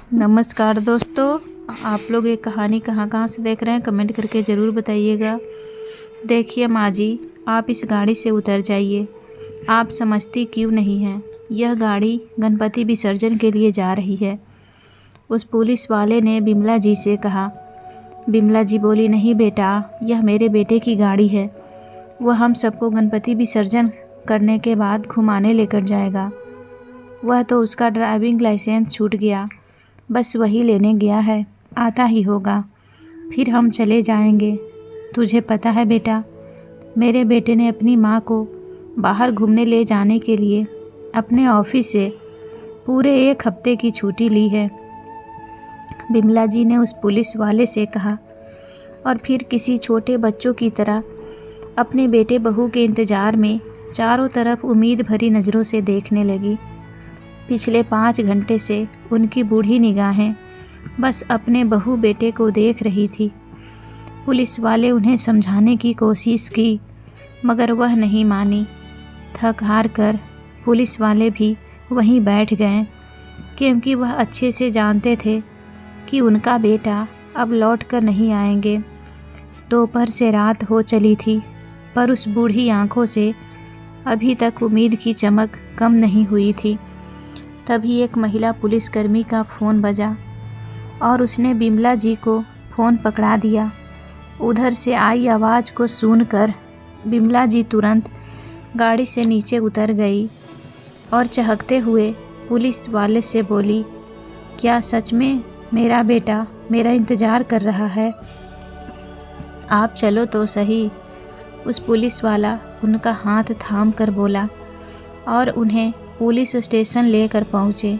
नमस्कार दोस्तों, आप लोग ये कहानी कहाँ से देख रहे हैं कमेंट करके ज़रूर बताइएगा। देखिए माँ जी, आप इस गाड़ी से उतर जाइए। आप समझती क्यों नहीं हैं, यह गाड़ी गणपति विसर्जन के लिए जा रही है। उस पुलिस वाले ने बिमला जी से कहा। बिमला जी बोली, नहीं बेटा, यह मेरे बेटे की गाड़ी है। वह हम सबको गणपति विसर्जन करने के बाद घुमाने लेकर जाएगा। वह तो उसका ड्राइविंग लाइसेंस छूट गया, बस वही लेने गया है, आता ही होगा, फिर हम चले जाएंगे। तुझे पता है बेटा, मेरे बेटे ने अपनी माँ को बाहर घूमने ले जाने के लिए अपने ऑफिस से पूरे 1 हफ्ते की छुट्टी ली है। बिमला जी ने उस पुलिस वाले से कहा और फिर किसी छोटे बच्चों की तरह अपने बेटे बहू के इंतज़ार में चारों तरफ उम्मीद भरी नज़रों से देखने लगी। पिछले 5 घंटे से उनकी बूढ़ी निगाहें बस अपने बहू बेटे को देख रही थी। पुलिस वाले उन्हें समझाने की कोशिश की, मगर वह नहीं मानी। थक हार कर पुलिस वाले भी वहीं बैठ गए, क्योंकि वह अच्छे से जानते थे कि उनका बेटा अब लौट कर नहीं आएंगे। दोपहर से रात हो चली थी, पर उस बूढ़ी आंखों से अभी तक उम्मीद की चमक कम नहीं हुई थी। तभी एक महिला पुलिसकर्मी का फ़ोन बजा और उसने बिमला जी को फ़ोन पकड़ा दिया। उधर से आई आवाज़ को सुनकर बिमला जी तुरंत गाड़ी से नीचे उतर गई और चहकते हुए पुलिस वाले से बोली, क्या सच में मेरा बेटा मेरा इंतज़ार कर रहा है? आप चलो तो सही। उस पुलिस वाला उनका हाथ थाम कर बोला और उन्हें पुलिस स्टेशन लेकर पहुँचे।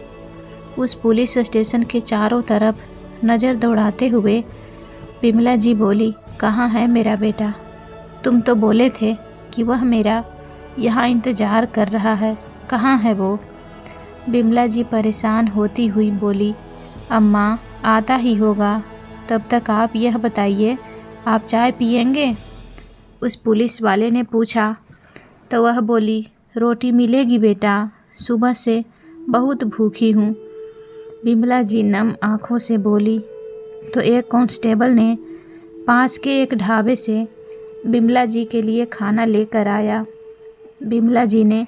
उस पुलिस स्टेशन के चारों तरफ नज़र दौड़ाते हुए बिमला जी बोली, कहाँ है मेरा बेटा? तुम तो बोले थे कि वह मेरा यहाँ इंतज़ार कर रहा है, कहाँ है वो? बिमला जी परेशान होती हुई बोली, अम्मा, आता ही होगा, तब तक आप यह बताइए, आप चाय पिएंगे? उस पुलिस वाले ने पूछा तो वह बोली, रोटी मिलेगी बेटा, सुबह से बहुत भूखी हूँ। बिमला जी नम आँखों से बोली। तो एक कांस्टेबल ने पास के एक ढाबे से बिमला जी के लिए खाना लेकर आया। बिमला जी ने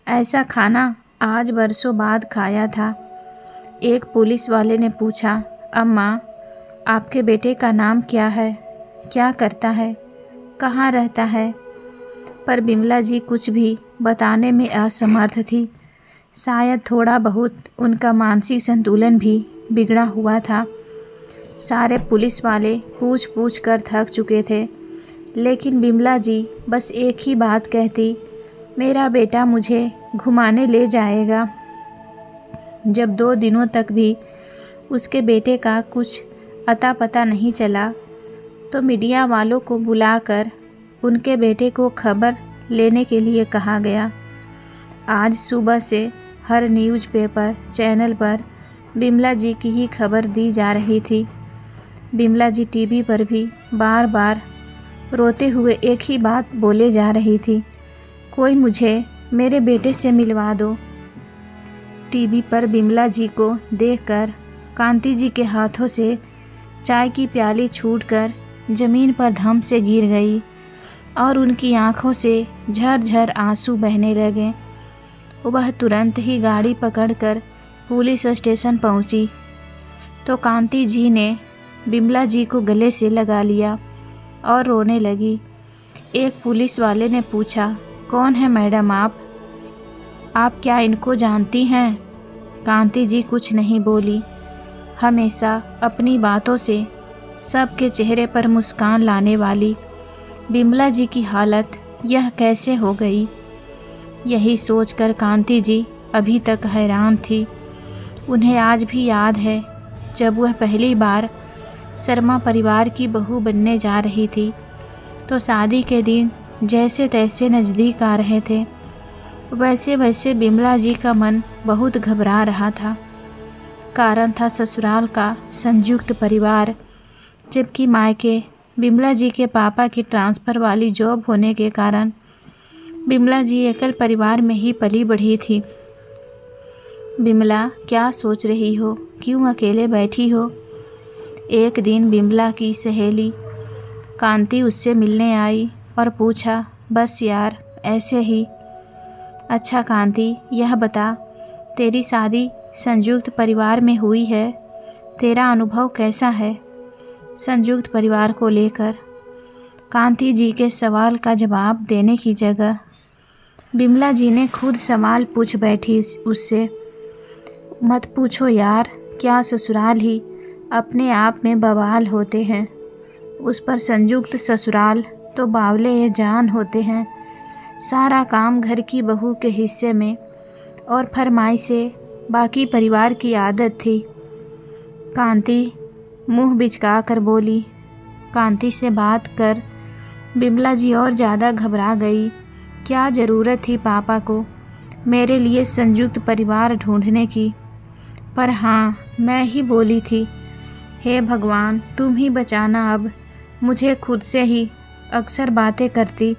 ऐसा खाना आज बरसों बाद खाया था। एक पुलिस वाले ने पूछा, अम्मा, आपके बेटे का नाम क्या है, क्या करता है, कहाँ रहता है? पर बिमला जी कुछ भी बताने में असमर्थ थी। शायद थोड़ा बहुत उनका मानसिक संतुलन भी बिगड़ा हुआ था। सारे पुलिस वाले पूछ पूछ कर थक चुके थे, लेकिन बिमला जी बस एक ही बात कहती, मेरा बेटा मुझे घुमाने ले जाएगा। जब 2 दिनों तक भी उसके बेटे का कुछ अता पता नहीं चला, तो मीडिया वालों को बुलाकर उनके बेटे को खबर लेने के लिए कहा गया। आज सुबह से हर न्यूज़पेपर चैनल पर बिमला जी की ही खबर दी जा रही थी। बिमला जी टीवी पर भी बार बार रोते हुए एक ही बात बोले जा रही थी, कोई मुझे मेरे बेटे से मिलवा दो। टीवी पर बिमला जी को देखकर कांति जी के हाथों से चाय की प्याली छूटकर ज़मीन पर धम से गिर गई और उनकी आंखों से झरझर आंसू बहने लगे। वह तुरंत ही गाड़ी पकड़कर पुलिस स्टेशन पहुंची तो कांति जी ने बिमला जी को गले से लगा लिया और रोने लगी। एक पुलिस वाले ने पूछा, कौन है मैडम आप क्या इनको जानती हैं? कांति जी कुछ नहीं बोली। हमेशा अपनी बातों से सबके चेहरे पर मुस्कान लाने वाली बिमला जी की हालत यह कैसे हो गई? यही सोचकर कांति जी अभी तक हैरान थी। उन्हें आज भी याद है जब वह पहली बार शर्मा परिवार की बहू बनने जा रही थी, तो शादी के दिन जैसे तैसे नज़दीक आ रहे थे, वैसे वैसे बिमला जी का मन बहुत घबरा रहा था। कारण था ससुराल का संयुक्त परिवार, जबकि मायके बिमला जी के पापा की ट्रांसफ़र वाली जॉब होने के कारण बिमला जी एकल परिवार में ही पली बढ़ी थी। बिमला, क्या सोच रही हो? क्यों अकेले बैठी हो? एक दिन बिमला की सहेली कांति उससे मिलने आई और पूछा, बस यार ऐसे ही। अच्छा कांति, यह बता, तेरी शादी संयुक्त परिवार में हुई है, तेरा अनुभव कैसा है संयुक्त परिवार को लेकर? कांति जी के सवाल का जवाब देने की जगह बिमला जी ने खुद सवाल पूछ बैठी उससे। मत पूछो यार, क्या ससुराल ही अपने आप में बवाल होते हैं, उस पर संयुक्त ससुराल तो बावले ये जान होते हैं। सारा काम घर की बहू के हिस्से में और फरमाइशें बाकी परिवार की आदत थी। कांति मुंह बिचका कर बोली। कांति से बात कर बिमला जी और ज़्यादा घबरा गई। क्या ज़रूरत थी पापा को मेरे लिए संयुक्त परिवार ढूंढने की? पर हाँ, मैं ही बोली थी, हे भगवान तुम ही बचाना अब मुझे खुद से ही। अक्सर बातें करती,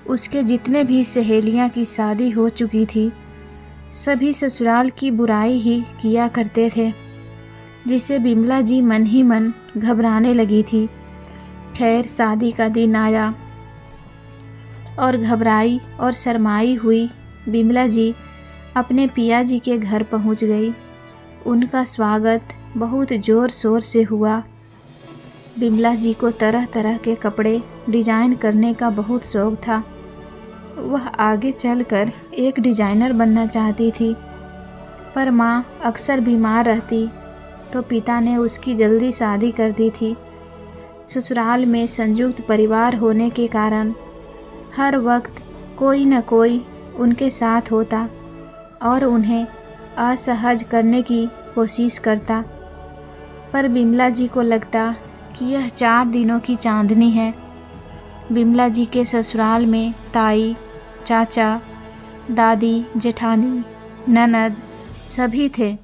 उसके जितने भी सहेलियां की शादी हो चुकी थी सभी ससुराल की बुराई ही किया करते थे, जिसे बिमला जी मन ही मन घबराने लगी थी। खैर शादी का दिन आया और घबराई और शर्माई हुई बिमला जी अपने पिया जी के घर पहुंच गई। उनका स्वागत बहुत ज़ोर शोर से हुआ। बिमला जी को तरह तरह के कपड़े डिज़ाइन करने का बहुत शौक़ था। वह आगे चलकर एक डिज़ाइनर बनना चाहती थी, पर माँ अक्सर बीमार रहती तो पिता ने उसकी जल्दी शादी कर दी थी। ससुराल में संयुक्त परिवार होने के कारण हर वक्त कोई न कोई उनके साथ होता और उन्हें असहज करने की कोशिश करता, पर बिमला जी को लगता कि यह 4 दिनों की चांदनी है। बिमला जी के ससुराल में ताई, चाचा, दादी, जेठानी, ननद सभी थे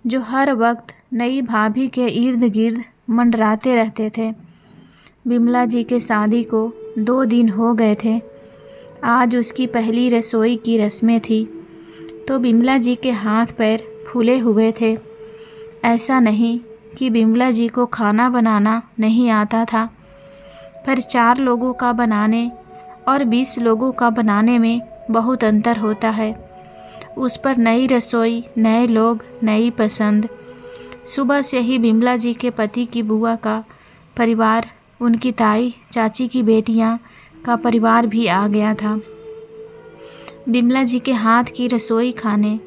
जो हर वक्त नई भाभी के इर्द गिर्द मंडराते रहते थे। बिमला जी के शादी को 2 दिन हो गए थे। आज उसकी पहली रसोई की रस्में थी तो बिमला जी के हाथ पैर फूले हुए थे। ऐसा नहीं कि बिमला जी को खाना बनाना नहीं आता था, पर 4 लोगों का बनाने और 20 लोगों का बनाने में बहुत अंतर होता है। उस पर नई रसोई, नए लोग, नई पसंद। सुबह से ही बिमला जी के पति की बुआ का परिवार, उनकी ताई, चाची की बेटियां का परिवार भी आ गया था। बिमला जी के हाथ की रसोई खाने,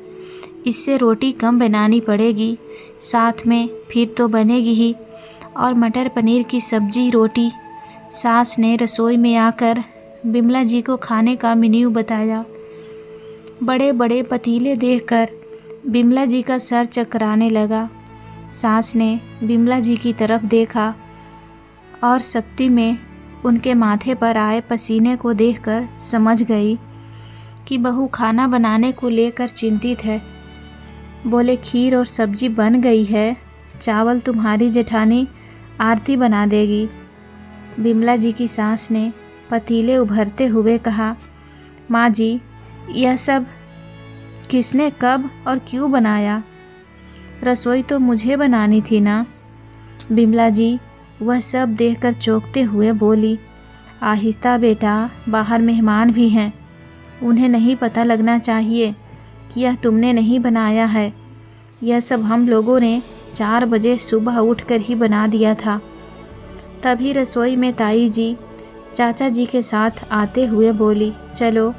इससे रोटी कम बनानी पड़ेगी, साथ में फिर तो बनेगी ही, और मटर पनीर की सब्जी रोटी। सास ने रसोई में आकर बिमला जी को खाने का मेन्यू बताया। बड़े बड़े पतीले देखकर बिमला जी का सर चकराने लगा। सास ने बिमला जी की तरफ देखा और शक्ति में उनके माथे पर आए पसीने को देखकर समझ गई कि बहू खाना बनाने को लेकर चिंतित है। बोले, खीर और सब्जी बन गई है, चावल तुम्हारी जेठानी आरती बना देगी। बिमला जी की सास ने पतीले उभरते हुए कहा, माँ जी यह सब किसने कब और क्यों बनाया? रसोई तो मुझे बनानी थी ना। बिमला जी वह सब देखकर चौंकते हुए बोली, आहिस्ता बेटा, बाहर मेहमान भी हैं, उन्हें नहीं पता लगना चाहिए कि यह तुमने नहीं बनाया है। यह सब हम लोगों ने 4 बजे सुबह उठकर ही बना दिया था। तभी रसोई में ताई जी चाचा जी के साथ आते हुए बोली, चलो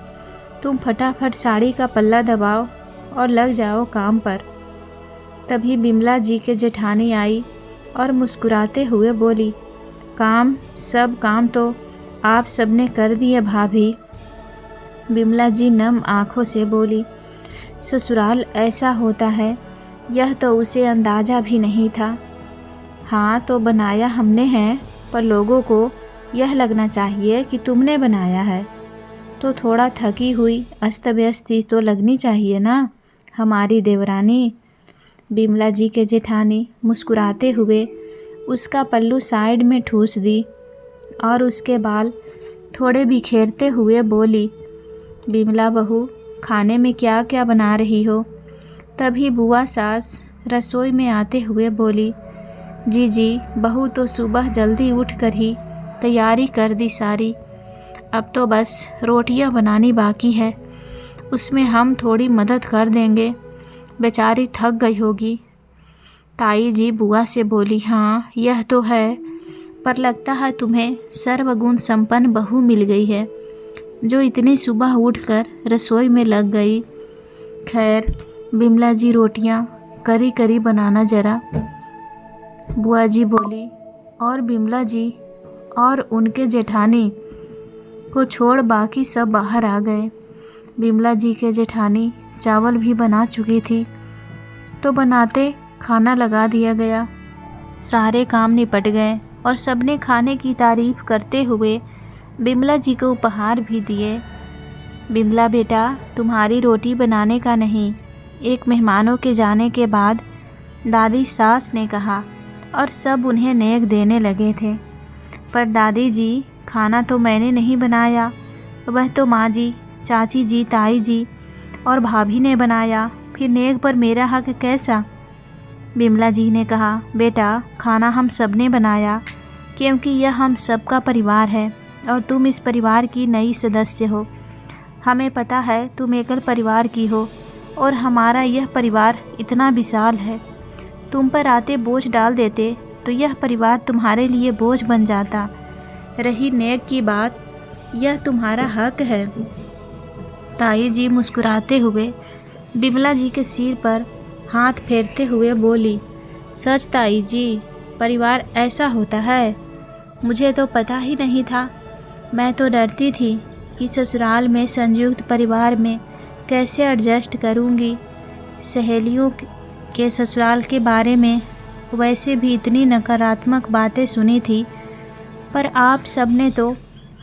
तुम फटाफट साड़ी का पल्ला दबाओ और लग जाओ काम पर। तभी बिमला जी के जेठानी आई और मुस्कुराते हुए बोली, सब काम तो आप सबने कर दिए भाभी। बिमला जी नम आँखों से बोली, ससुराल ऐसा होता है, यह तो उसे अंदाज़ा भी नहीं था। हाँ तो बनाया हमने है, पर लोगों को यह लगना चाहिए कि तुमने बनाया है, तो थोड़ा थकी हुई अस्त व्यस्ती तो लगनी चाहिए ना हमारी देवरानी। बिमला जी के जेठानी मुस्कुराते हुए उसका पल्लू साइड में ठूस दी और उसके बाल थोड़े बिखेरते हुए बोली, बिमला बहू, खाने में क्या क्या बना रही हो? तभी बुआ सास रसोई में आते हुए बोली, जी बहू तो सुबह जल्दी उठकर ही तैयारी कर दी सारी। अब तो बस रोटियां बनानी बाकी है, उसमें हम थोड़ी मदद कर देंगे, बेचारी थक गई होगी। ताई जी बुआ से बोली, हाँ यह तो है, पर लगता है तुम्हें सर्वगुण संपन्न बहू मिल गई है, जो इतनी सुबह उठकर रसोई में लग गई। खैर बिमला जी रोटियां करी करी बनाना जरा। बुआ जी बोली और बिमला जी और उनके जेठानी को छोड़ बाकी सब बाहर आ गए। बिमला जी के जेठानी चावल भी बना चुकी थी, तो बनाते खाना लगा दिया गया। सारे काम निपट गए और सबने खाने की तारीफ करते हुए बिमला जी को उपहार भी दिए। बिमला बेटा, तुम्हारी रोटी बनाने का नहीं, एक मेहमानों के जाने के बाद दादी सास ने कहा, और सब उन्हें नेक देने लगे थे। पर दादी जी, खाना तो मैंने नहीं बनाया, वह तो माँ जी, चाची जी, ताई जी और भाभी ने बनाया, फिर नेक पर मेरा हक कैसा? बिमला जी ने कहा, बेटा खाना हम सब ने बनाया, क्योंकि यह हम सबका परिवार है और तुम इस परिवार की नई सदस्य हो। हमें पता है तुम एकल परिवार की हो और हमारा यह परिवार इतना विशाल है, तुम पर आते बोझ डाल देते तो यह परिवार तुम्हारे लिए बोझ बन जाता। रही नेक की बात, यह तुम्हारा हक है। ताई जी मुस्कुराते हुए बिमला जी के सिर पर हाथ फेरते हुए बोली, सच ताई जी, परिवार ऐसा होता है, मुझे तो पता ही नहीं था। मैं तो डरती थी कि ससुराल में संयुक्त परिवार में कैसे एडजस्ट करूंगी। सहेलियों के ससुराल के बारे में वैसे भी इतनी नकारात्मक बातें सुनी थी, पर आप सबने तो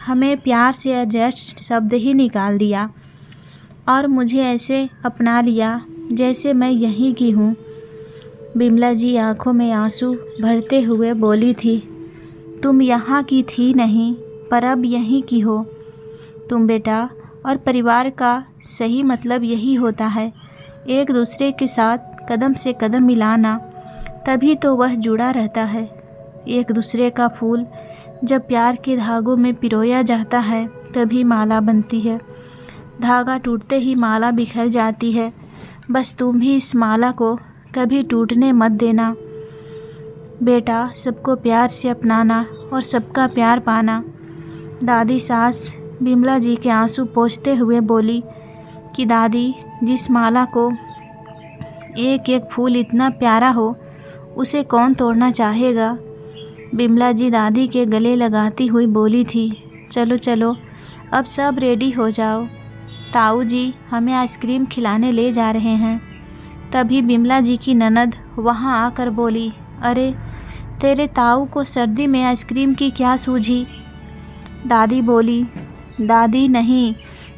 हमें प्यार से एडजस्ट शब्द ही निकाल दिया और मुझे ऐसे अपना लिया जैसे मैं यहीं की हूँ। बिमला जी आंखों में आंसू भरते हुए बोली थी, तुम यहाँ की थी नहीं, पर अब यहीं की हो तुम बेटा, और परिवार का सही मतलब यही होता है, एक दूसरे के साथ कदम से कदम मिलाना, तभी तो वह जुड़ा रहता है। एक दूसरे का फूल जब प्यार के धागों में पिरोया जाता है तभी माला बनती है, धागा टूटते ही माला बिखर जाती है। बस तुम भी इस माला को कभी टूटने मत देना बेटा, सबको प्यार से अपनाना और सबका प्यार पाना। दादी सास बिमला जी के आंसू पोंछते हुए बोली कि दादी, जिस माला को एक एक फूल इतना प्यारा हो, उसे कौन तोड़ना चाहेगा। बिमला जी दादी के गले लगाती हुई बोली थी, चलो चलो अब सब रेडी हो जाओ, ताऊ जी हमें आइसक्रीम खिलाने ले जा रहे हैं। तभी बिमला जी की ननद वहां आकर बोली, अरे तेरे ताऊ को सर्दी में आइसक्रीम की क्या सूझी। दादी बोली, दादी नहीं,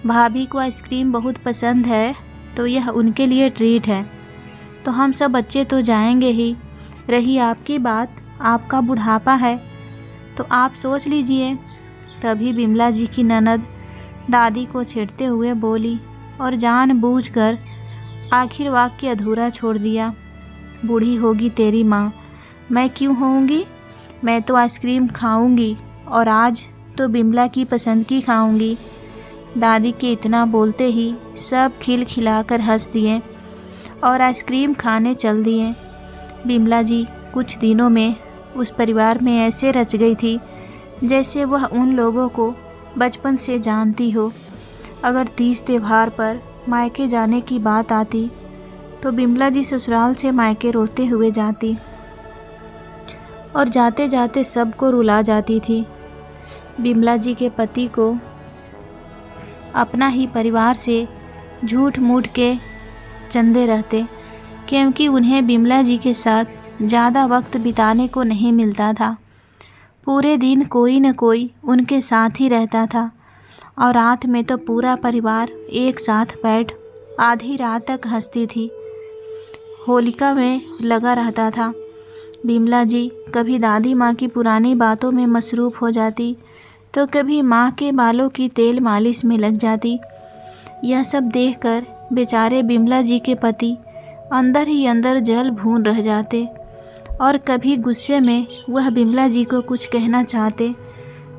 भाभी को आइसक्रीम बहुत पसंद है, तो यह उनके लिए ट्रीट है, तो हम सब बच्चे तो जाएंगे ही। रही आपकी बात, आपका बुढ़ापा है तो आप सोच लीजिए। तभी बिमला जी की ननद दादी को छेड़ते हुए बोली और जानबूझकर आखिर वाक्य अधूरा छोड़ दिया, बूढ़ी होगी तेरी माँ, मैं क्यों होऊंगी, मैं तो आइसक्रीम खाऊंगी और आज तो बिमला की पसंद की खाऊंगी। दादी के इतना बोलते ही सब खिलखिलाकर हंस दिए और आइसक्रीम खाने चल दिए। बिमला जी कुछ दिनों में उस परिवार में ऐसे रच गई थी जैसे वह उन लोगों को बचपन से जानती हो। अगर तीज त्योहार पर मायके जाने की बात आती तो बिमला जी ससुराल से मायके रोते हुए जाती और जाते जाते सबको रुला जाती थी। बिमला जी के पति को अपना ही परिवार से झूठ मूठ के चंदे रहते, क्योंकि उन्हें बिमला जी के साथ ज़्यादा वक्त बिताने को नहीं मिलता था। पूरे दिन कोई न कोई उनके साथ ही रहता था और रात में तो पूरा परिवार एक साथ बैठ आधी रात तक हंसती थी, होलिका में लगा रहता था। बिमला जी कभी दादी माँ की पुरानी बातों में मसरूफ़ हो जाती तो कभी माँ के बालों की तेल मालिश में लग जाती। यह सब देखकर बेचारे बिमला जी के पति अंदर ही अंदर जल भून रह जाते और कभी गुस्से में वह बिमला जी को कुछ कहना चाहते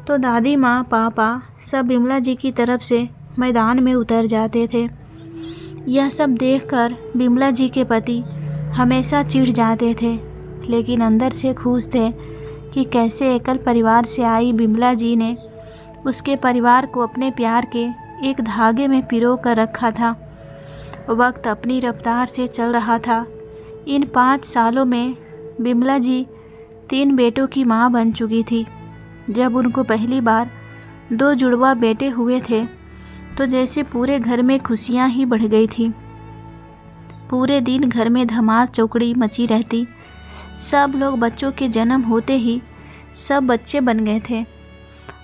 तो दादी माँ पापा सब बिमला जी की तरफ से मैदान में उतर जाते थे। यह सब देखकर बिमला जी के पति हमेशा चिढ़ जाते थे, लेकिन अंदर से खुश थे कि कैसे एकल परिवार से आई बिमला जी ने उसके परिवार को अपने प्यार के एक धागे में पिरो कर रखा था। वक्त अपनी रफ्तार से चल रहा था। इन 5 सालों में बिमला जी 3 बेटों की माँ बन चुकी थी। जब उनको पहली बार 2 जुड़वा बेटे हुए थे तो जैसे पूरे घर में खुशियाँ ही बढ़ गई थी। पूरे दिन घर में धमाल चौकड़ी मची रहती। सब लोग बच्चों के जन्म होते ही सब बच्चे बन गए थे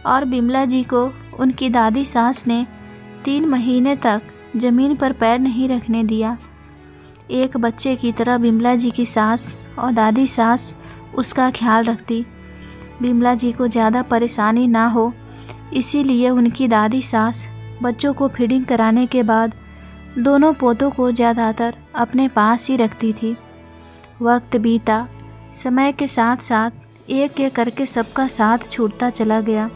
और बिमला जी को उनकी दादी सास ने 3 महीने तक ज़मीन पर पैर नहीं रखने दिया। एक बच्चे की तरह बिमला जी की सास और दादी सास उसका ख्याल रखती। बिमला जी को ज़्यादा परेशानी ना हो इसीलिए उनकी दादी सास बच्चों को फीडिंग कराने के बाद दोनों पोतों को ज़्यादातर अपने पास ही रखती थी। वक्त बीता, समय के साथ साथ एक एक करके सबका साथ छूटता चला गया।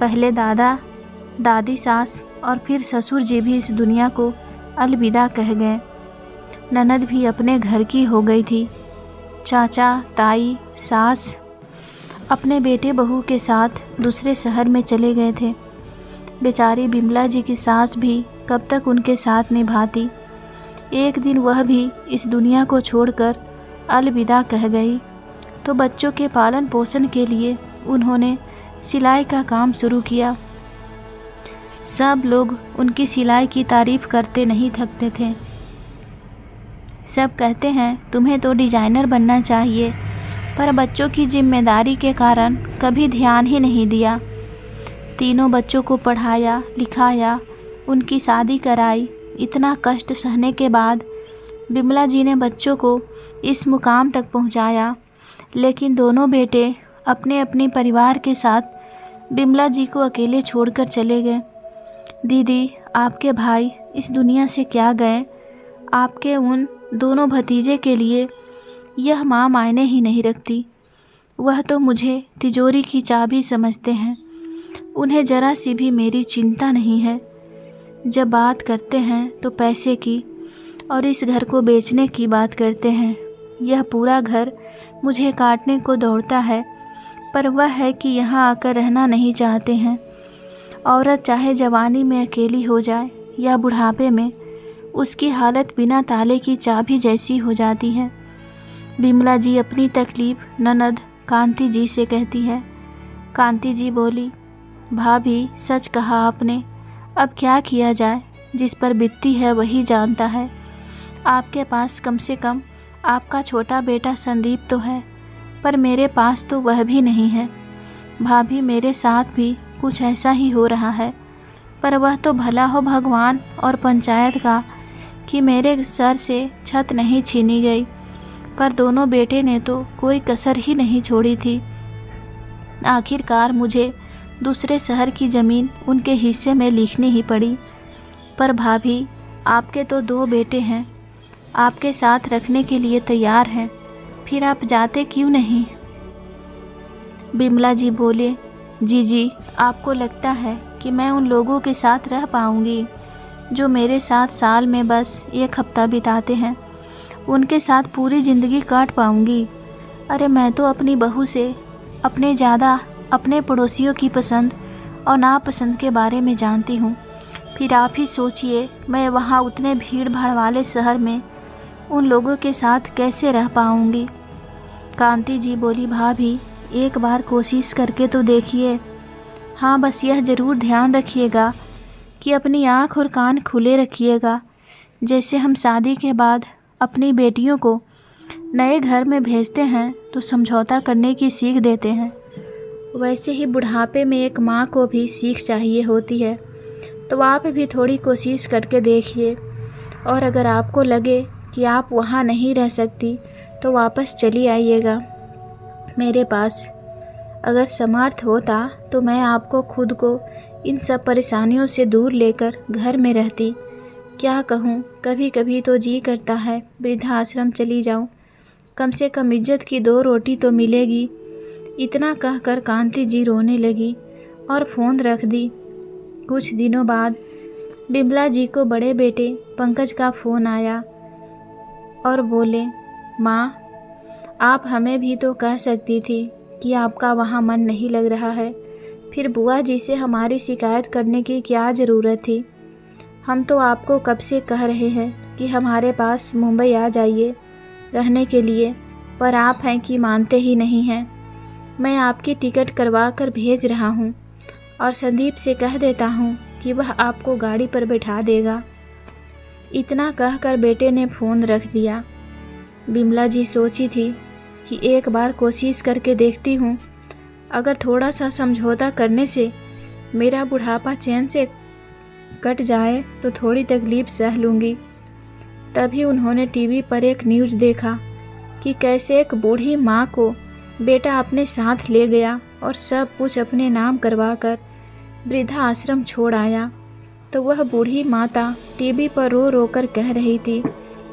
पहले दादा दादी सास और फिर ससुर जी भी इस दुनिया को अलविदा कह गए। ननद भी अपने घर की हो गई थी। चाचा ताई सास अपने बेटे बहू के साथ दूसरे शहर में चले गए थे। बेचारी बिमला जी की सास भी कब तक उनके साथ निभाती। एक दिन वह भी इस दुनिया को छोड़कर अलविदा कह गई तो बच्चों के पालन पोषण के लिए उन्होंने सिलाई का काम शुरू किया। सब लोग उनकी सिलाई की तारीफ़ करते नहीं थकते थे। सब कहते हैं तुम्हें तो डिज़ाइनर बनना चाहिए, पर बच्चों की जिम्मेदारी के कारण कभी ध्यान ही नहीं दिया। तीनों बच्चों को पढ़ाया लिखाया, उनकी शादी कराई। इतना कष्ट सहने के बाद बिमला जी ने बच्चों को इस मुकाम तक पहुंचाया, लेकिन दोनों बेटे अपने अपने परिवार के साथ बिमला जी को अकेले छोड़कर चले गए। दीदी, आपके भाई इस दुनिया से क्या गए? आपके उन दोनों भतीजे के लिए यह माँ मायने ही नहीं रखती। वह तो मुझे तिजोरी की चाबी समझते हैं। उन्हें ज़रा सी भी मेरी चिंता नहीं है। जब बात करते हैं तो पैसे की और इस घर को बेचने की बात करते हैं। यह पूरा घर मुझे काटने को दौड़ता है, पर वह है कि यहाँ आकर रहना नहीं चाहते हैं। औरत चाहे जवानी में अकेली हो जाए या बुढ़ापे में, उसकी हालत बिना ताले की चाबी जैसी हो जाती है। बिमला जी अपनी तकलीफ़ ननद कांति जी से कहती है। कांति जी बोली, भाभी सच कहा आपने। अब क्या किया जाए, जिस पर बीतती है वही जानता है। आपके पास कम से कम आपका छोटा बेटा संदीप तो है, पर मेरे पास तो वह भी नहीं है। भाभी मेरे साथ भी कुछ ऐसा ही हो रहा है, पर वह तो भला हो भगवान और पंचायत का कि मेरे सर से छत नहीं छीनी गई, पर दोनों बेटे ने तो कोई कसर ही नहीं छोड़ी थी। आखिरकार मुझे दूसरे शहर की ज़मीन उनके हिस्से में लिखनी ही पड़ी। पर भाभी, आपके तो 2 बेटे हैं, आपके साथ रखने के लिए तैयार हैं, फिर आप जाते क्यों नहीं? बिमला जी बोले, जी आपको लगता है कि मैं उन लोगों के साथ रह पाऊंगी जो मेरे साथ साल में बस 1 हफ्ता बिताते हैं? उनके साथ पूरी ज़िंदगी काट पाऊंगी? अरे मैं तो अपनी बहू से अपने पड़ोसियों की पसंद और नापसंद के बारे में जानती हूँ। फिर आप ही सोचिए, मैं वहाँ उतने भीड़ भाड़ वाले शहर में उन लोगों के साथ कैसे रह पाऊँगी? कांति जी बोली, भाभी एक बार कोशिश करके तो देखिए। हाँ, बस यह ज़रूर ध्यान रखिएगा कि अपनी आँख और कान खुले रखिएगा। जैसे हम शादी के बाद अपनी बेटियों को नए घर में भेजते हैं तो समझौता करने की सीख देते हैं, वैसे ही बुढ़ापे में एक माँ को भी सीख चाहिए होती है। तो आप भी थोड़ी कोशिश करके देखिए, और अगर आपको लगे कि आप वहाँ नहीं रह सकती तो वापस चली आइएगा मेरे पास। अगर समर्थ होता तो मैं आपको खुद को इन सब परेशानियों से दूर लेकर घर में रहती, क्या कहूँ, कभी कभी तो जी करता है वृद्धाश्रम चली जाऊँ, कम से कम इज्जत की 2 रोटी तो मिलेगी। इतना कहकर कांति जी रोने लगी और फ़ोन रख दी। कुछ दिनों बाद बिमला जी को बड़े बेटे पंकज का फ़ोन आया और बोले, माँ, आप हमें भी तो कह सकती थी कि आपका वहाँ मन नहीं लग रहा है, फिर बुआ जी से हमारी शिकायत करने की क्या ज़रूरत थी। हम तो आपको कब से कह रहे हैं कि हमारे पास मुंबई आ जाइए रहने के लिए, पर आप हैं कि मानते ही नहीं हैं। मैं आपकी टिकट करवा कर भेज रहा हूँ और संदीप से कह देता हूँ कि वह आपको गाड़ी पर बैठा देगा। इतना कहकर बेटे ने फ़ोन रख दिया। बिमला जी सोची थी कि एक बार कोशिश करके देखती हूँ, अगर थोड़ा सा समझौता करने से मेरा बुढ़ापा चैन से कट जाए तो थोड़ी तकलीफ़ सह लूँगी। तभी उन्होंने टीवी पर एक न्यूज़ देखा कि कैसे एक बूढ़ी माँ को बेटा अपने साथ ले गया और सब कुछ अपने नाम करवाकर वृद्धा आश्रम छोड़ आया। तो वह बूढ़ी माता टीवी पर रो रो कर कह रही थी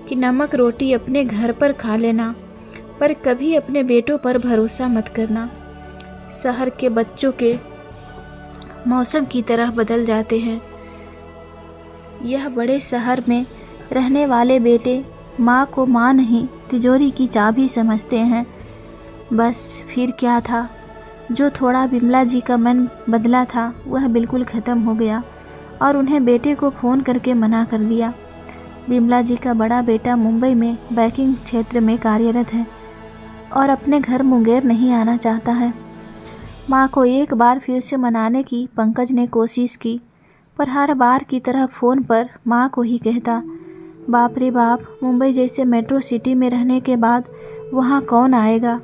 कि नमक रोटी अपने घर पर खा लेना, पर कभी अपने बेटों पर भरोसा मत करना। शहर के बच्चों के मौसम की तरह बदल जाते हैं। यह बड़े शहर में रहने वाले बेटे माँ को माँ नहीं, तिजोरी की चाबी समझते हैं। बस फिर क्या था, जो थोड़ा बिमला जी का मन बदला था वह बिल्कुल ख़त्म हो गया और उन्हें बेटे को फ़ोन करके मना कर दिया। बिमला जी का बड़ा बेटा मुंबई में बैंकिंग क्षेत्र में कार्यरत है और अपने घर मुंगेर नहीं आना चाहता है। माँ को एक बार फिर से मनाने की पंकज ने कोशिश की, पर हर बार की तरह फ़ोन पर माँ को ही कहता, बाप रे बाप, मुंबई जैसे मेट्रो सिटी में रहने के बाद वहाँ कौन आएगा।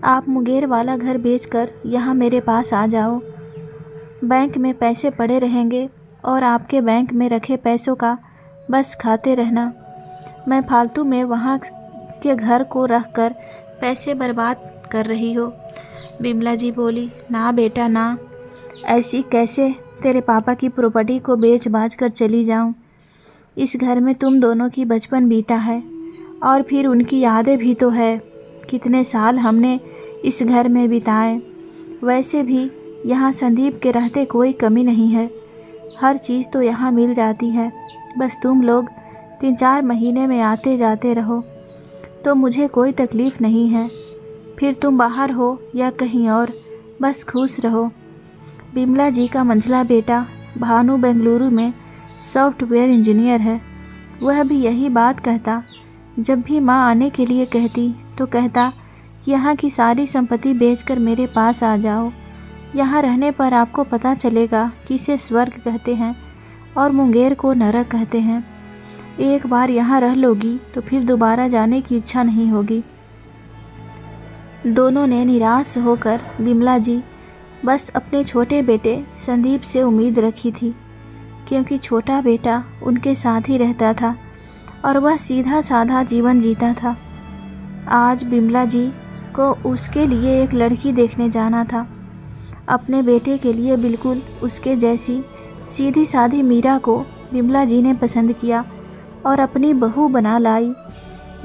आप मुंगेर वाला घर बेचकर यहाँ मेरे पास आ जाओ। बैंक में पैसे पड़े रहेंगे और आपके बैंक में रखे पैसों का बस खाते रहना। मैं फालतू में वहाँ के घर को रख कर पैसे बर्बाद कर रही हो। बिमला जी बोली, ना बेटा ना, ऐसी कैसे तेरे पापा की प्रॉपर्टी को बेच बाच कर चली जाऊँ। इस घर में तुम दोनों की बचपन बीता है और फिर उनकी यादें भी तो है। कितने साल हमने इस घर में बिताए। वैसे भी यहाँ संदीप के रहते कोई कमी नहीं है, हर चीज़ तो यहाँ मिल जाती है। बस तुम लोग 3-4 महीने में आते जाते रहो तो मुझे कोई तकलीफ़ नहीं है। फिर तुम बाहर हो या कहीं और, बस खुश रहो। बिमला जी का मंझला बेटा भानु बेंगलुरु में सॉफ्टवेयर इंजीनियर है। वह भी यही बात कहता। जब भी माँ आने के लिए कहती तो कहता कि यहाँ की सारी संपत्ति बेचकर मेरे पास आ जाओ। यहाँ रहने पर आपको पता चलेगा कि इसे स्वर्ग कहते हैं और मुंगेर को नरक कहते हैं। एक बार यहाँ रह लोगी तो फिर दोबारा जाने की इच्छा नहीं होगी। दोनों ने निराश होकर बिमला जी बस अपने छोटे बेटे संदीप से उम्मीद रखी थी, क्योंकि छोटा बेटा उनके साथ ही रहता था और वह सीधा साधा जीवन जीता था। आज बिमला जी को उसके लिए एक लड़की देखने जाना था। अपने बेटे के लिए बिल्कुल उसके जैसी सीधी साधी मीरा को बिमला जी ने पसंद किया और अपनी बहू बना लाई।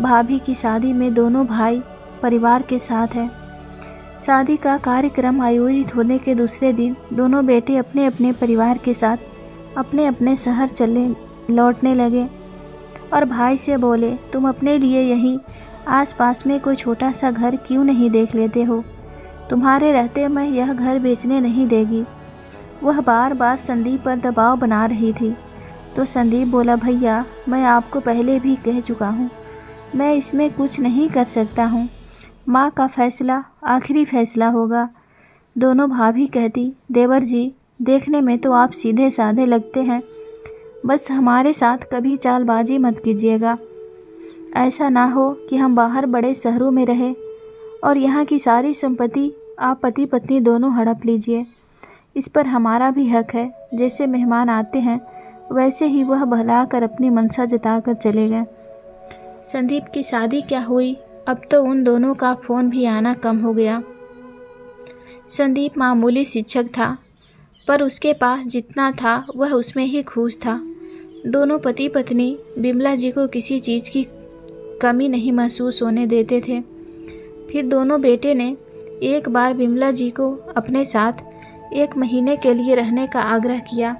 भाभी की शादी में दोनों भाई परिवार के साथ हैं। शादी का कार्यक्रम आयोजित होने के दूसरे दिन दोनों बेटे अपने अपने परिवार के साथ अपने अपने शहर लौटने लगे और भाई से बोले, तुम अपने लिए यहीं आसपास में कोई छोटा सा घर क्यों नहीं देख लेते हो। तुम्हारे रहते मैं यह घर बेचने नहीं देगी। वह बार बार संदीप पर दबाव बना रही थी तो संदीप बोला, भैया मैं आपको पहले भी कह चुका हूँ, मैं इसमें कुछ नहीं कर सकता हूँ। माँ का फैसला आखिरी फैसला होगा। दोनों भाभी कहती, देवर जी देखने में तो आप सीधे साधे लगते हैं, बस हमारे साथ कभी चालबाजी मत कीजिएगा। ऐसा ना हो कि हम बाहर बड़े शहरों में रहें और यहाँ की सारी संपत्ति आप पति पत्नी दोनों हड़प लीजिए। इस पर हमारा भी हक है। जैसे मेहमान आते हैं वैसे ही वह बहला कर अपनी मनसा जता कर चले गए। संदीप की शादी क्या हुई, अब तो उन दोनों का फ़ोन भी आना कम हो गया। संदीप मामूली शिक्षक था, पर उसके पास जितना था वह उसमें ही खुश था। दोनों पति पत्नी बिमला जी को किसी चीज़ की कमी नहीं महसूस होने देते थे। फिर दोनों बेटे ने एक बार बिमला जी को अपने साथ 1 महीने के लिए रहने का आग्रह किया।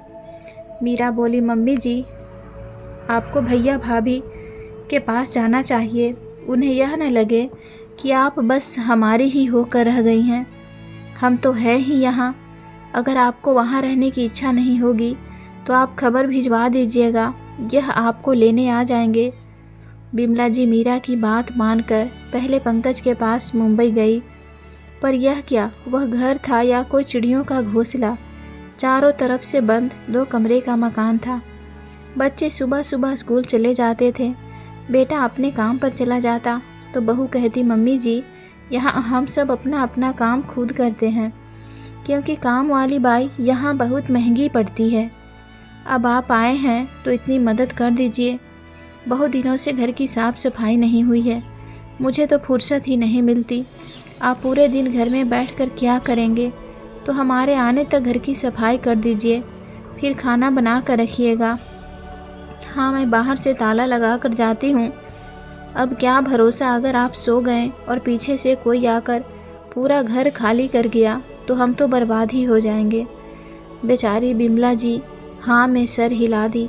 मीरा बोली, मम्मी जी, आपको भैया भाभी के पास जाना चाहिए। उन्हें यह न लगे कि आप बस हमारी ही होकर रह गई हैं। हम तो हैं ही यहाँ। अगर आपको वहाँ रहने की इच्छा नहीं होगी तो आप खबर भिजवा दीजिएगा, यह आपको लेने आ जाएंगे। बिमला जी मीरा की बात मानकर पहले पंकज के पास मुंबई गई, पर यह क्या वह घर था या कोई चिड़ियों का घोंसला। चारों तरफ से बंद 2 कमरे का मकान था। बच्चे सुबह सुबह स्कूल चले जाते थे। बेटा अपने काम पर चला जाता तो बहू कहती, मम्मी जी, यहाँ हम सब अपना अपना काम खुद करते हैं, क्योंकि काम वाली बाई यहाँ बहुत महंगी पड़ती है। अब आप आए हैं तो इतनी मदद कर दीजिए। बहुत दिनों से घर की साफ़ सफाई नहीं हुई है। मुझे तो फुर्सत ही नहीं मिलती। आप पूरे दिन घर में बैठकर क्या करेंगे, तो हमारे आने तक घर की सफाई कर दीजिए, फिर खाना बना कर रखिएगा। हाँ, मैं बाहर से ताला लगा कर जाती हूँ। अब क्या भरोसा, अगर आप सो गए और पीछे से कोई आकर पूरा घर खाली कर गया तो हम तो बर्बाद ही हो जाएंगे। बेचारी बिमला जी हाँ में सर हिला दी।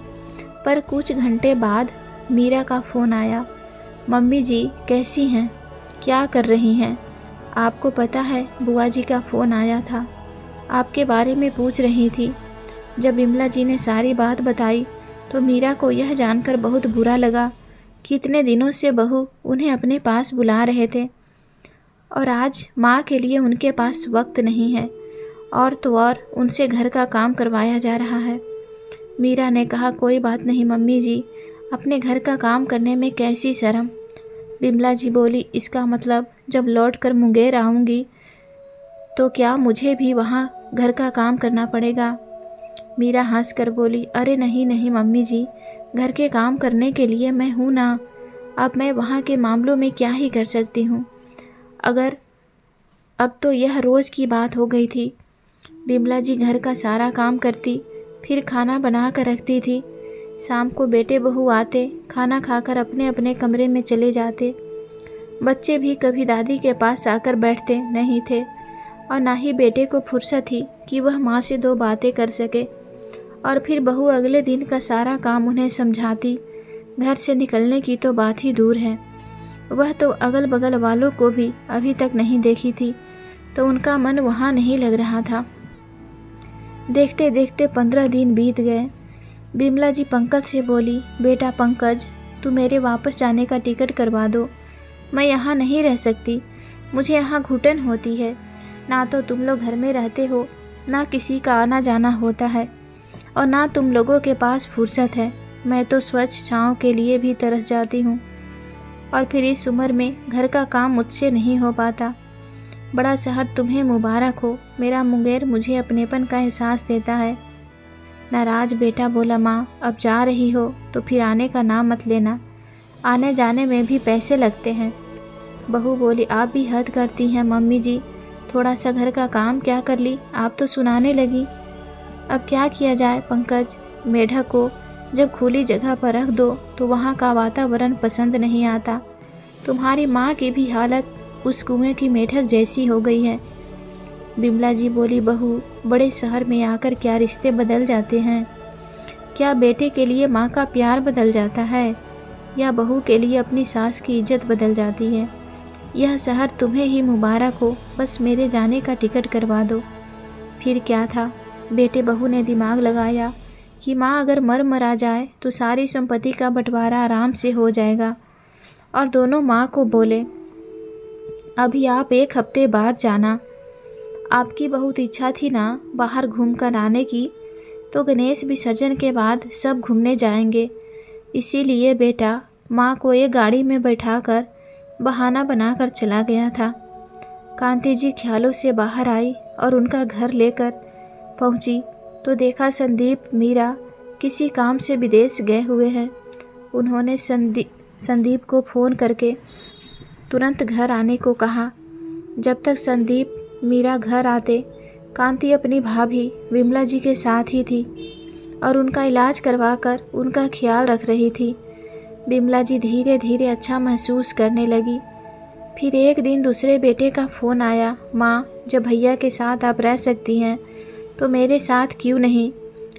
पर कुछ घंटे बाद मीरा का फ़ोन आया। मम्मी जी कैसी हैं, क्या कर रही हैं? आपको पता है बुआ जी का फ़ोन आया था, आपके बारे में पूछ रही थी। जब बिमला जी ने सारी बात बताई तो मीरा को यह जानकर बहुत बुरा लगा कि इतने दिनों से बहू उन्हें अपने पास बुला रहे थे और आज माँ के लिए उनके पास वक्त नहीं है, और तो और उनसे घर का काम करवाया जा रहा है। मीरा ने कहा, कोई बात नहीं मम्मी जी, अपने घर का काम करने में कैसी शर्म। बिमला जी बोली, इसका मतलब जब लौट कर मुंगेर आऊँगी तो क्या मुझे भी वहाँ घर का काम करना पड़ेगा? मीरा हंस कर बोली, अरे नहीं नहीं मम्मी जी, घर के काम करने के लिए मैं हूँ ना। अब मैं वहाँ के मामलों में क्या ही कर सकती हूँ। अगर अब तो यह रोज़ की बात हो गई थी। बिमला जी घर का सारा काम करती, फिर खाना बना कर रखती थी। शाम को बेटे बहू आते, खाना खाकर अपने अपने कमरे में चले जाते। बच्चे भी कभी दादी के पास आकर बैठते नहीं थे, और ना ही बेटे को फुर्सत थी कि वह माँ से 2 बातें कर सके। और फिर बहू अगले दिन का सारा काम उन्हें समझाती। घर से निकलने की तो बात ही दूर है। वह तो अगल बगल वालों को भी अभी तक नहीं देखी थी, तो उनका मन वहाँ नहीं लग रहा था। देखते देखते 15 दिन बीत गए। बिमला जी पंकज से बोली, बेटा पंकज, तू मेरे वापस जाने का टिकट करवा दो। मैं यहाँ नहीं रह सकती, मुझे यहाँ घुटन होती है। ना तो तुम लोग घर में रहते हो, ना किसी का आना जाना होता है, और ना तुम लोगों के पास फुर्सत है। मैं तो स्वच्छ छाँव के लिए भी तरस जाती हूँ, और फिर इस उम्र में घर का काम मुझसे नहीं हो पाता। बड़ा शहर तुम्हें मुबारक हो, मेरा मुंगेर मुझे अपनेपन का एहसास देता है। नाराज बेटा बोला, माँ अब जा रही हो तो फिर आने का नाम मत लेना, आने जाने में भी पैसे लगते हैं। बहू बोली, आप भी हद करती हैं मम्मी जी, थोड़ा सा घर का काम क्या कर ली, आप तो सुनाने लगी। अब क्या किया जाए पंकज, मेढक को जब खुली जगह पर रख दो तो वहाँ का वातावरण पसंद नहीं आता। तुम्हारी माँ की भी हालत उस कुएं की मेढक जैसी हो गई है। बिमला जी बोली, बहू बड़े शहर में आकर क्या रिश्ते बदल जाते हैं? क्या बेटे के लिए माँ का प्यार बदल जाता है, या बहू के लिए अपनी सास की इज्जत बदल जाती है? यह शहर तुम्हें ही मुबारक हो, बस मेरे जाने का टिकट करवा दो। फिर क्या था, बेटे बहू ने दिमाग लगाया कि माँ अगर मर जाए तो सारी संपत्ति का बंटवारा आराम से हो जाएगा, और दोनों माँ को बोले, अभी आप 1 हफ्ते बाद जाना। आपकी बहुत इच्छा थी ना बाहर घूम कर आने की, तो गणेश विसर्जन के बाद सब घूमने जाएंगे। इसीलिए बेटा माँ को एक गाड़ी में बैठाकर बहाना बनाकर चला गया था। कांति जी ख्यालों से बाहर आई और उनका घर लेकर पहुंची तो देखा संदीप मीरा किसी काम से विदेश गए हुए हैं। उन्होंने संदीप को फ़ोन करके तुरंत घर आने को कहा। जब तक संदीप मीरा घर आते, कांति अपनी भाभी विमला जी के साथ ही थी। और उनका इलाज करवाकर उनका ख्याल रख रही थी। बिमला जी धीरे धीरे अच्छा महसूस करने लगी। फिर एक दिन दूसरे बेटे का फ़ोन आया, माँ जब भैया के साथ आप रह सकती हैं तो मेरे साथ क्यों नहीं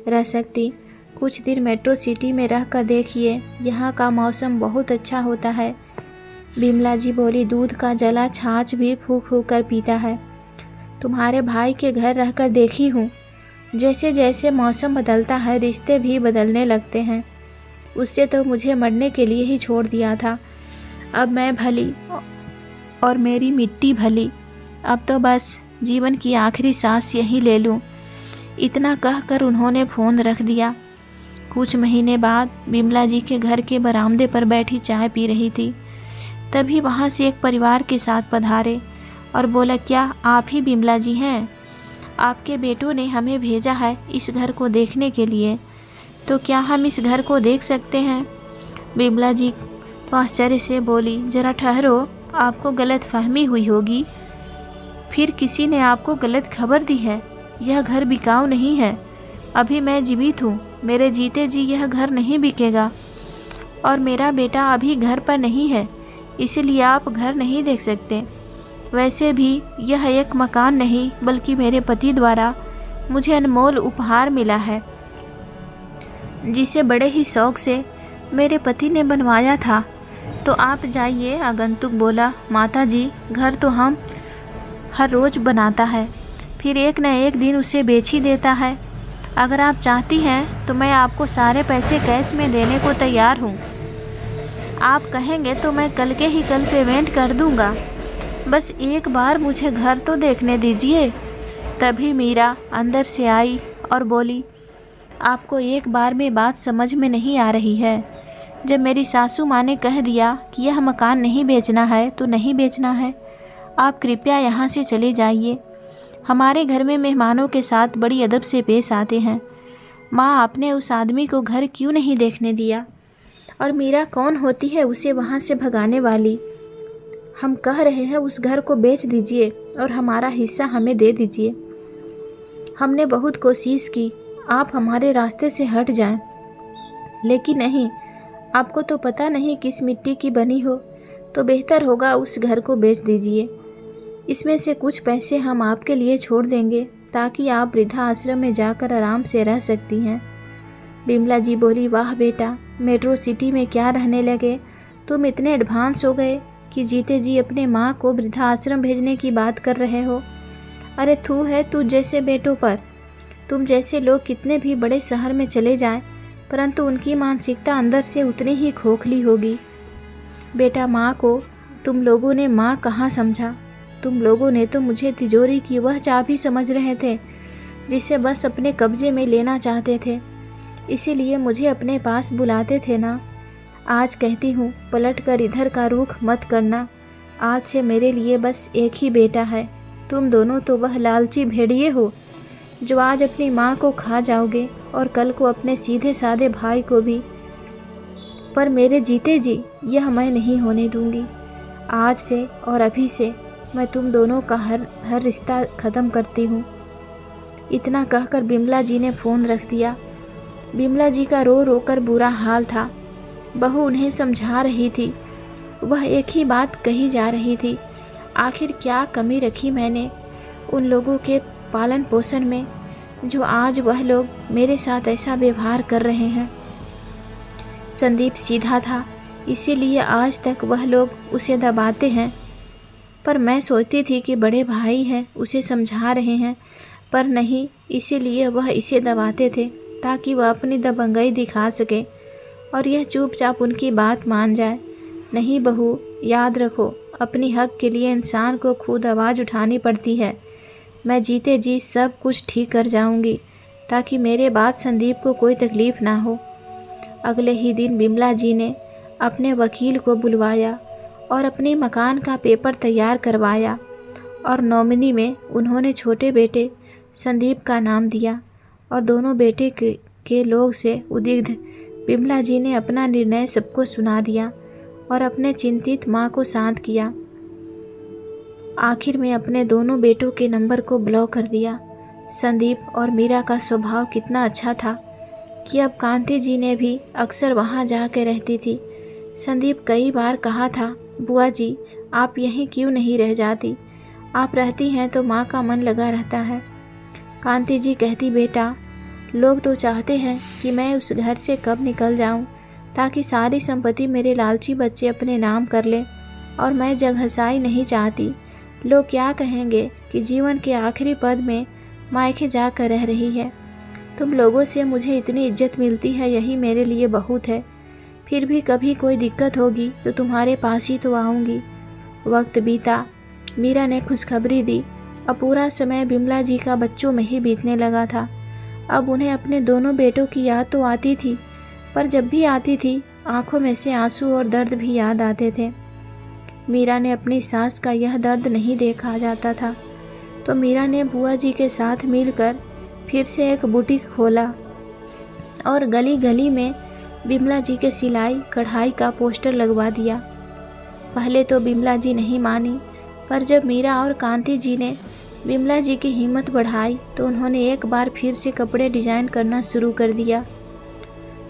रह सकती? कुछ दिन मेट्रो सिटी में रह कर देखिए, यहाँ का मौसम बहुत अच्छा होता है। बिमला जी बोली, दूध का जला छाछ भी फूंक फूंक कर पीता है। तुम्हारे भाई के घर रहकर देखी हूँ, जैसे जैसे मौसम बदलता है रिश्ते भी बदलने लगते हैं। उससे तो मुझे मरने के लिए ही छोड़ दिया था। अब मैं भली और मेरी मिट्टी भली, अब तो बस जीवन की आखिरी सांस यही ले लूँ। इतना कहकर उन्होंने फ़ोन रख दिया। कुछ महीने बाद बिमला जी के घर के बरामदे पर बैठी चाय पी रही थी, तभी वहाँ से एक परिवार के साथ पधारे और बोला, क्या आप ही बिमला जी हैं? आपके बेटों ने हमें भेजा है इस घर को देखने के लिए, तो क्या हम इस घर को देख सकते हैं? बिमला जी तो आश्चर्य से बोली, जरा ठहरो, आपको गलत फहमी हुई होगी, फिर किसी ने आपको गलत खबर दी है। यह घर बिकाऊ नहीं है, अभी मैं जीवित हूँ, मेरे जीते जी यह घर नहीं बिकेगा और मेरा बेटा अभी घर पर नहीं है, इसलिए आप घर नहीं देख सकते। वैसे भी यह एक मकान नहीं बल्कि मेरे पति द्वारा मुझे अनमोल उपहार मिला है, जिसे बड़े ही शौक से मेरे पति ने बनवाया था। तो आप जाइए। आगंतुक बोला, माता जी घर तो हम हर रोज़ बनाता है, फिर एक न एक दिन उसे बेच ही देता है। अगर आप चाहती हैं तो मैं आपको सारे पैसे कैश में देने को तैयार हूँ। आप कहेंगे तो मैं कल के ही कल पेमेंट कर दूँगा, बस एक बार मुझे घर तो देखने दीजिए। तभी मीरा अंदर से आई और बोली, आपको एक बार में बात समझ में नहीं आ रही है। जब मेरी सासू माँ ने कह दिया कि यह मकान नहीं बेचना है तो नहीं बेचना है। आप कृपया यहाँ से चले जाइए। हमारे घर में मेहमानों के साथ बड़ी अदब से पेश आते हैं। माँ, आपने उस आदमी को घर क्यों नहीं देखने दिया? और मीरा कौन होती है उसे वहाँ से भगाने वाली? हम कह रहे हैं उस घर को बेच दीजिए और हमारा हिस्सा हमें दे दीजिए। हमने बहुत कोशिश की आप हमारे रास्ते से हट जाएं, लेकिन नहीं। आपको तो पता नहीं किस मिट्टी की बनी हो, तो बेहतर होगा उस घर को बेच दीजिए। इसमें से कुछ पैसे हम आपके लिए छोड़ देंगे ताकि आप वृद्धा आश्रम में जाकर आराम से रह सकती हैं। बिमला जी बोली, वाह बेटा, मेट्रो सिटी में क्या रहने लगे, तुम इतने एडवांस हो गए कि जीते जी अपने माँ को वृद्धा आश्रम भेजने की बात कर रहे हो। अरे थू है तू जैसे बेटों पर। तुम जैसे लोग कितने भी बड़े शहर में चले जाएं, परंतु उनकी मानसिकता अंदर से उतनी ही खोखली होगी। बेटा, माँ को तुम लोगों ने माँ कहाँ समझा। तुम लोगों ने तो मुझे तिजोरी की वह चाबी समझ रहे थे जिसे बस अपने कब्जे में लेना चाहते थे, इसीलिए मुझे अपने पास बुलाते थे ना। आज कहती हूँ, पलट कर इधर का रुख मत करना। आज से मेरे लिए बस एक ही बेटा है। तुम दोनों तो वह लालची भेड़िए हो जो आज अपनी माँ को खा जाओगे और कल को अपने सीधे साधे भाई को भी। पर मेरे जीते जी यह मैं नहीं होने दूंगी। आज से और अभी से मैं तुम दोनों का हर रिश्ता ख़त्म करती हूँ। इतना कहकर बिमला जी ने फ़ोन रख दिया। बिमला जी का रो रो कर बुरा हाल था। बहू उन्हें समझा रही थी, वह एक ही बात कही जा रही थी, आखिर क्या कमी रखी मैंने उन लोगों के पालन पोषण में जो आज वह लोग मेरे साथ ऐसा व्यवहार कर रहे हैं। संदीप सीधा था, इसीलिए आज तक वह लोग उसे दबाते हैं। पर मैं सोचती थी कि बड़े भाई हैं, उसे समझा रहे हैं, पर नहीं, इसीलिए वह इसे दबाते थे ताकि वह अपनी दबंगई दिखा सके और यह चुपचाप उनकी बात मान जाए। नहीं बहू, याद रखो, अपनी हक के लिए इंसान को खुद आवाज़ उठानी पड़ती है। मैं जीते जी सब कुछ ठीक कर जाऊंगी ताकि मेरे बाद संदीप को कोई तकलीफ़ ना हो। अगले ही दिन बिमला जी ने अपने वकील को बुलवाया और अपने मकान का पेपर तैयार करवाया और नॉमिनी में उन्होंने छोटे बेटे संदीप का नाम दिया और दोनों बेटे के लोग से उद्विग्न बिमला जी ने अपना निर्णय सबको सुना दिया और अपने चिंतित माँ को शांत किया। आखिर में अपने दोनों बेटों के नंबर को ब्लॉक कर दिया। संदीप और मीरा का स्वभाव कितना अच्छा था, कि अब कांति जी ने भी अक्सर वहाँ जा के रहती थी। संदीप कई बार कहा था, बुआ जी आप यहीं क्यों नहीं रह जाती, आप रहती हैं तो माँ का मन लगा रहता है। कांति जी कहती, बेटा लोग तो चाहते हैं कि मैं उस घर से कब निकल जाऊं, ताकि सारी संपत्ति मेरे लालची बच्चे अपने नाम कर लें, और मैं जगहसाई नहीं चाहती। लोग क्या कहेंगे कि जीवन के आखिरी पद में मायके जाकर रह रही है। तुम लोगों से मुझे इतनी इज्जत मिलती है, यही मेरे लिए बहुत है। फिर भी कभी कोई दिक्कत होगी तो तुम्हारे पास ही तो आऊँगी। वक्त बीता, मीरा ने खुशखबरी दी। अब पूरा समय बिमला जी का बच्चों में ही बीतने लगा था। अब उन्हें अपने दोनों बेटों की याद तो आती थी, पर जब भी आती थी आंखों में से आंसू और दर्द भी याद आते थे। मीरा ने अपनी सास का यह दर्द नहीं देखा जाता था, तो मीरा ने बुआ जी के साथ मिलकर फिर से एक बुटीक खोला और गली गली में बिमला जी के सिलाई कढ़ाई का पोस्टर लगवा दिया। पहले तो बिमला जी नहीं मानी, पर जब मीरा और कांति जी ने बिमला जी की हिम्मत बढ़ाई तो उन्होंने एक बार फिर से कपड़े डिजाइन करना शुरू कर दिया।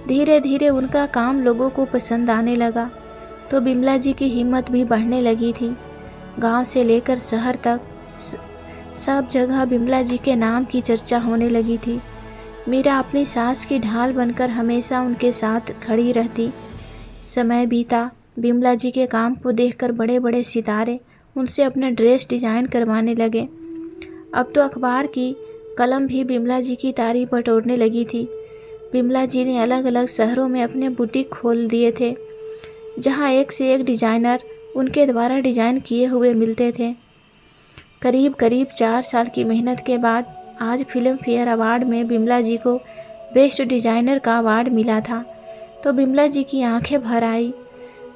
धीरे धीरे उनका काम लोगों को पसंद आने लगा, तो बिमला जी की हिम्मत भी बढ़ने लगी थी। गांव से लेकर शहर तक सब जगह बिमला जी के नाम की चर्चा होने लगी थी। मीरा अपनी सास की ढाल बनकर हमेशा उनके साथ खड़ी रहती। समय बीता, बिमला जी के काम को देखकर बड़े बड़े सितारे उनसे अपना ड्रेस डिजाइन करवाने लगे। अब तो अखबार की कलम भी बिमला जी की तारीफ बटोरने लगी थी। बिमला जी ने अलग अलग शहरों में अपने बुटीक खोल दिए थे, जहां एक से एक डिजाइनर उनके द्वारा डिजाइन किए हुए मिलते थे। करीब करीब 4 साल की मेहनत के बाद आज फिल्म फेयर अवार्ड में बिमला जी को बेस्ट डिजाइनर का अवार्ड मिला था, तो बिमला जी की आंखें भर आई।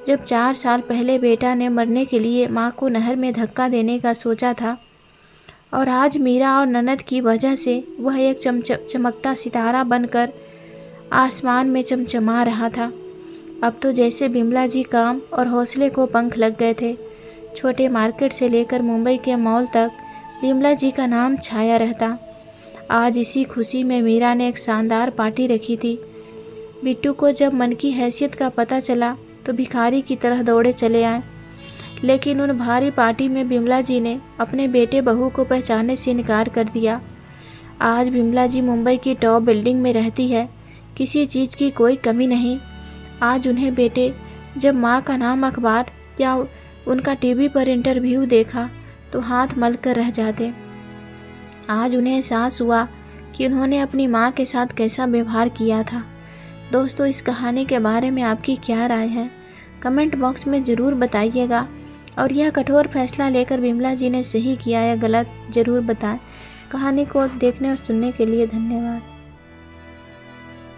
जब 4 साल पहले बेटा ने मरने के लिए मां को नहर में धक्का देने का सोचा था, और आज मीरा और ननद की वजह से वह एक चमकता सितारा बनकर आसमान में चमचमा रहा था। अब तो जैसे बिमला जी काम और हौसले को पंख लग गए थे। छोटे मार्केट से लेकर मुंबई के मॉल तक बिमला जी का नाम छाया रहता। आज इसी खुशी में मीरा ने एक शानदार पार्टी रखी थी। बिट्टू को जब मन की हैसियत का पता चला तो भिखारी की तरह दौड़े चले आए, लेकिन उन भारी पार्टी में बिमला जी ने अपने बेटे बहू को पहचानने से इनकार कर दिया। आज बिमला जी मुंबई की टॉप बिल्डिंग में रहती है, किसी चीज़ की कोई कमी नहीं। आज उन्हें बेटे जब माँ का नाम अखबार या उनका टीवी पर इंटरव्यू देखा तो हाथ मल कर रह जाते। आज उन्हें एहसास हुआ कि उन्होंने अपनी माँ के साथ कैसा व्यवहार किया था। दोस्तों, इस कहानी के बारे में आपकी क्या राय है, कमेंट बॉक्स में ज़रूर बताइएगा, और यह कठोर फैसला लेकर बिमला जी ने सही किया या गलत ज़रूर बताएं। कहानी को देखने और सुनने के लिए धन्यवाद।